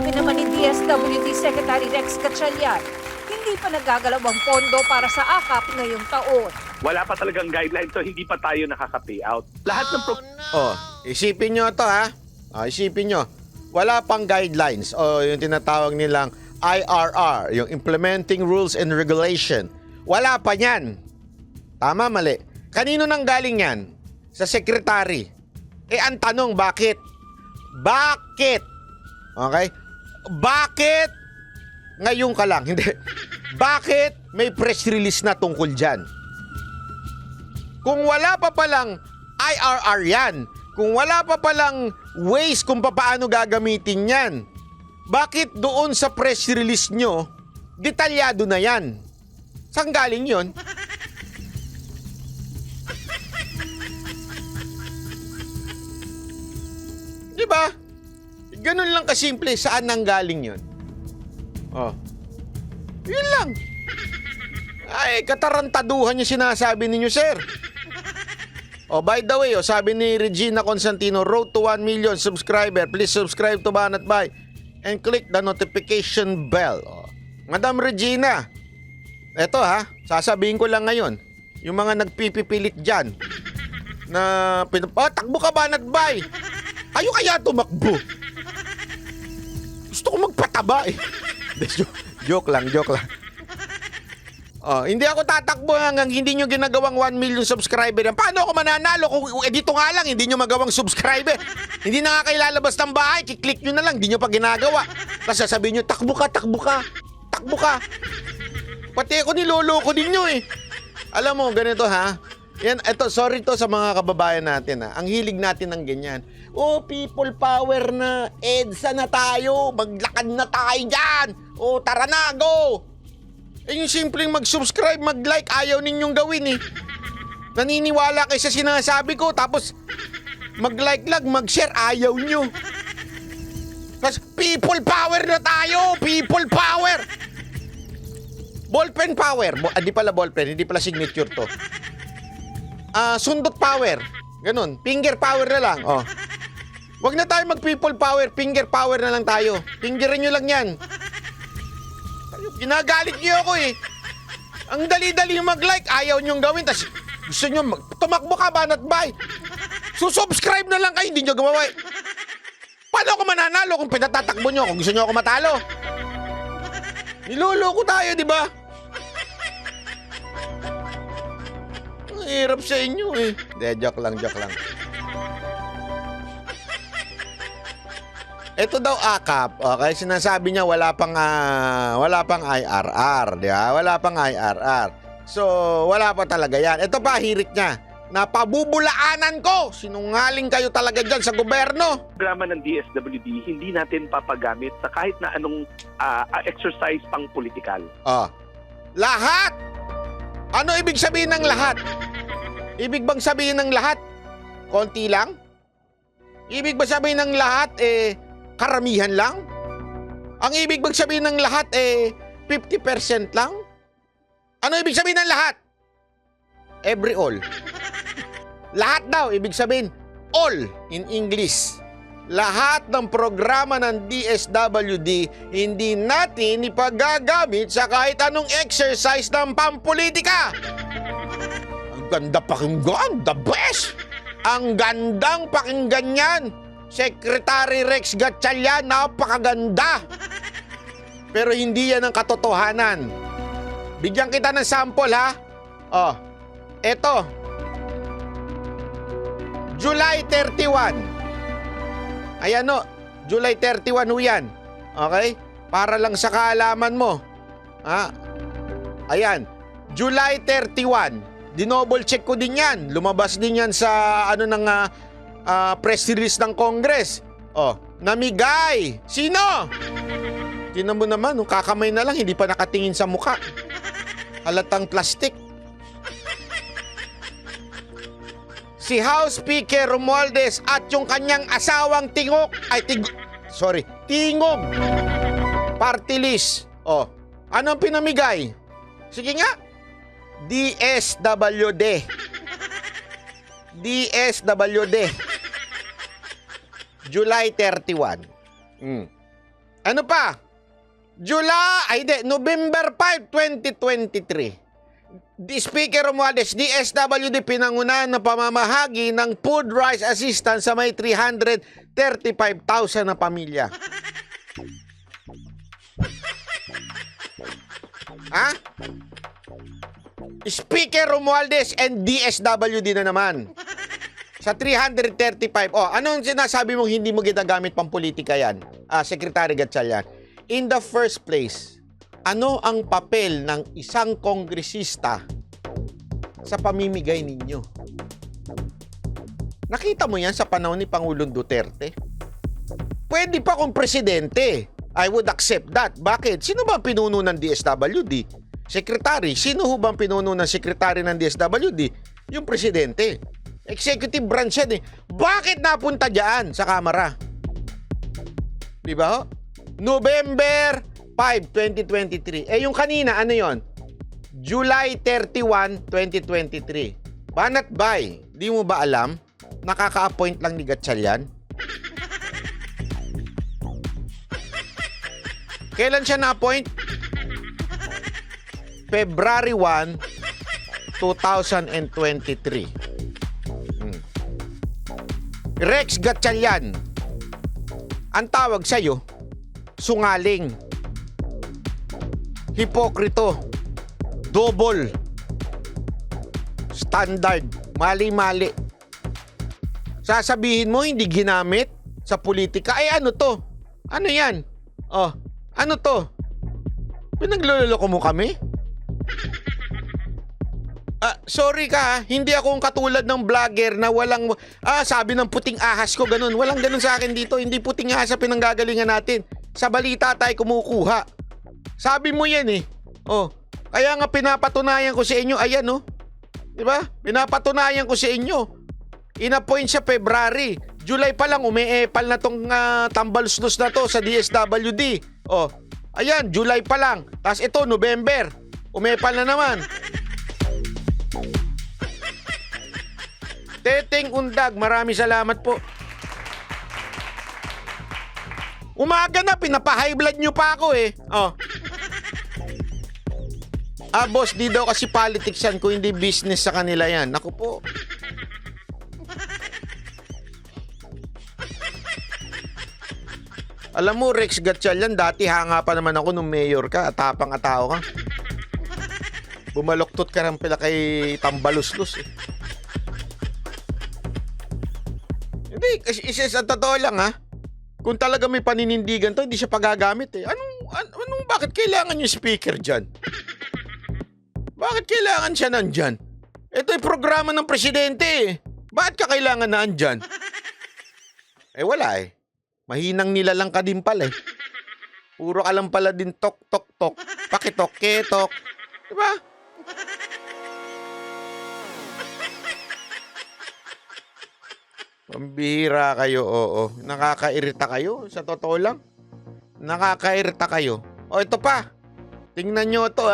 Inamin naman ni DSWD Secretary Rex Gatchalian, hindi pa nagagalaw ang pondo para sa AKAP ngayong taon. Wala pa talagang guideline, so hindi pa tayo nakaka-payout. Lahat ng Isipin nyo to ha. Isipin nyo. Wala pang guidelines o yung tinatawag nilang IRR, yung Implementing Rules and Regulation. Wala pa yan. Tama, mali. Kanino nang galing yan? Sa secretary. Ang tanong, bakit? Bakit? Okay? Bakit ngayon ka lang? Hindi. Bakit may press release na tungkol dyan? Kung wala pa palang IRR yan, kung wala pa palang ways kung paano gagamitin yan, bakit doon sa press release nyo, detalyado na yan? Saan galing yun? Diba? Ganun lang kasimple, saan nang galing yun? Yun lang. Ay, katarantaduhan yung sinasabi ninyo, sir. By the way, sabi ni Regina Constantino, road to 1 million subscriber. Please subscribe to Banat Bay and click the notification bell. Madam Regina, eto sasabihin ko lang ngayon, yung mga nagpipipilit dyan na takbo ka Banat Bay. Kayo kaya tumakbo? Gusto ko magpataba eh. Joke lang. Hindi ako tatakbo hanggang hindi nyo ginagawang 1 million subscriber. Paano ako mananalo kung dito nga lang hindi nyo magawang subscriber? Hindi na nga kayo lalabas ng bahay, kiklik nyo na lang, hindi nyo pa ginagawa. Tapos sasabihin nyo, takbo ka. Pati ako niloloko din nyo eh. Alam mo, ganito Yan, sorry to sa mga kababayan natin Ang hilig natin ng ganyan. People power na. EDSA na tayo. Maglakad na tayo dyan. Tara na, go. Yung simpleng mag-subscribe, mag-like, ayaw ninyong gawin eh. Naniniwala kayo sa sinasabi ko, tapos mag-like lang, mag-share, ayaw nyo. Kasi people power na tayo! People power! Ballpen power. Hindi pala ballpen, hindi pala signature to. Sundot power. Ganun. Finger power na lang. Wag na tayo mag-people power, finger power na lang tayo. Fingerin nyo lang yan. Ginagalit niyo ako eh. Ang dali-dali mag-like, ayaw niyong gawin. Tapos gusto niyo tumakbo ka Banat Bay. Subscribe na lang kayo, hindi niyo gumawa. Paano ako mananalo kung pinatatakbo niyo? Kung gusto niyo ako matalo. Niloloko tayo, di ba? Ang hirap sa inyo eh. Joke lang. Ito daw AKAP, okay? Sinasabi niya wala pang IRR, di ba? Wala pang IRR. So, wala pa talaga yan. Ito pa, hirit niya. Napabubulaanan ko! Sinungaling kayo talaga dyan sa gobyerno. programa ng DSWD, hindi natin papagamit sa kahit na anong exercise pang politikal. Lahat! Ano ibig sabihin ng lahat? Ibig bang sabihin ng lahat? Konti lang? Ibig ba sabihin ng lahat, karamihan lang? Ang ibig bang sabihin ng lahat 50% lang? Ano ibig sabihin ng lahat? Every all. Lahat daw, ibig sabihin all in English. Lahat ng programa ng DSWD hindi natin ipagagamit sa kahit anong exercise ng pampolitika. Ang ganda pakinggan, the best! Ang gandang pakinggan yan! Secretary Rex Gatchalian, napakaganda. Pero hindi yan ang katotohanan. Bigyan kita ng sample eto. July 31. Ayan July 31 yan. Okay? Para lang sa kaalaman mo. Ayan. July 31. Dinoble check ko din yan. Lumabas din yan sa press release ng Congress. Namigay. Sino? Tingnan mo naman, kakamay na lang, hindi pa nakatingin sa mukha. Halatang plastic. Si House Speaker Romualdez at yung kanyang asawang Tingog. Party list. Anong pinamigay? Sige nga. DSWD. July 31. Ano pa? November 5, 2023. The Speaker Romualdez, DSWD pinangunahan na pamamahagi ng food rice assistance sa may 335,000 na pamilya. Ha? Speaker Romualdez and DSWD na naman. Sa 335. Anong sinasabi mong hindi mo ginagamit pang politika yan? Secretary Gatchalian. In the first place, ano ang papel ng isang kongresista sa pamimigay ninyo? Nakita mo yan sa panahon ni Pangulong Duterte? Pwede pa kung presidente. I would accept that. Bakit? Sino ba ang pinuno ng DSWD? Secretary. Sino ho ba ang pinuno ng secretary ng DSWD? Yung presidente. Executive branch yan eh. Bakit napunta dyan sa Kamara? Di ba ho? November 5, 2023. Yung kanina, ano yon? July 31, 2023. Banat bay, di mo ba alam? Nakaka-appoint lang ni Gatchalian. Kailan siya na-appoint? February 1, 2023. Rex Gatchalian, ang tawag sa'yo, sungaling, hipokrito, double standard, mali-mali. Sasabihin mo hindi ginamit sa politika. Ano to? Ano yan? Ano to? Pinagluloko mo kami? Sorry ka, hindi akong katulad ng vlogger na walang, sabi ng puting ahas ko, ganun. Walang ganun sa akin dito. Hindi puting ahas sa pinanggagalingan natin. Sa balita tayo kumukuha. Sabi mo yan eh. Kaya nga pinapatunayan ko sa inyo, ayan Diba? Pinapatunayan ko sa inyo. Inappoint siya February. July pa lang, umeepal na tong tambalslos na to sa DSWD. Ayan, July pa lang. Tapos ito, November. Umepal na naman. Teteng Undag, marami salamat po. Umaga na, pinapa-high blood nyo pa ako eh. Boss, di daw kasi politics yan kung hindi business sa kanila yan. Naku po. Alam mo, Rex Gatchalian, dati hanga pa naman ako nung mayor ka, atapang atao ka. Bumaloktot ka rin pala kay Tambaluslos eh. Hindi, isa sa totoo lang kung talaga may paninindigan to, hindi siya pagagamit eh. Bakit kailangan yung speaker dyan? Bakit kailangan siya nandyan? Ito yung programa ng presidente eh. Bakit ka kailangan na andyan? Wala eh. Mahinang nila lang ka din pala eh. Puro ka lang pala din tok, tok, tok. Pakitok, ketok. Diba? Pambihira kayo, oo. Nakakairita kayo, sa totoo lang. Nakakairita kayo. Ito pa. Tingnan nyo ito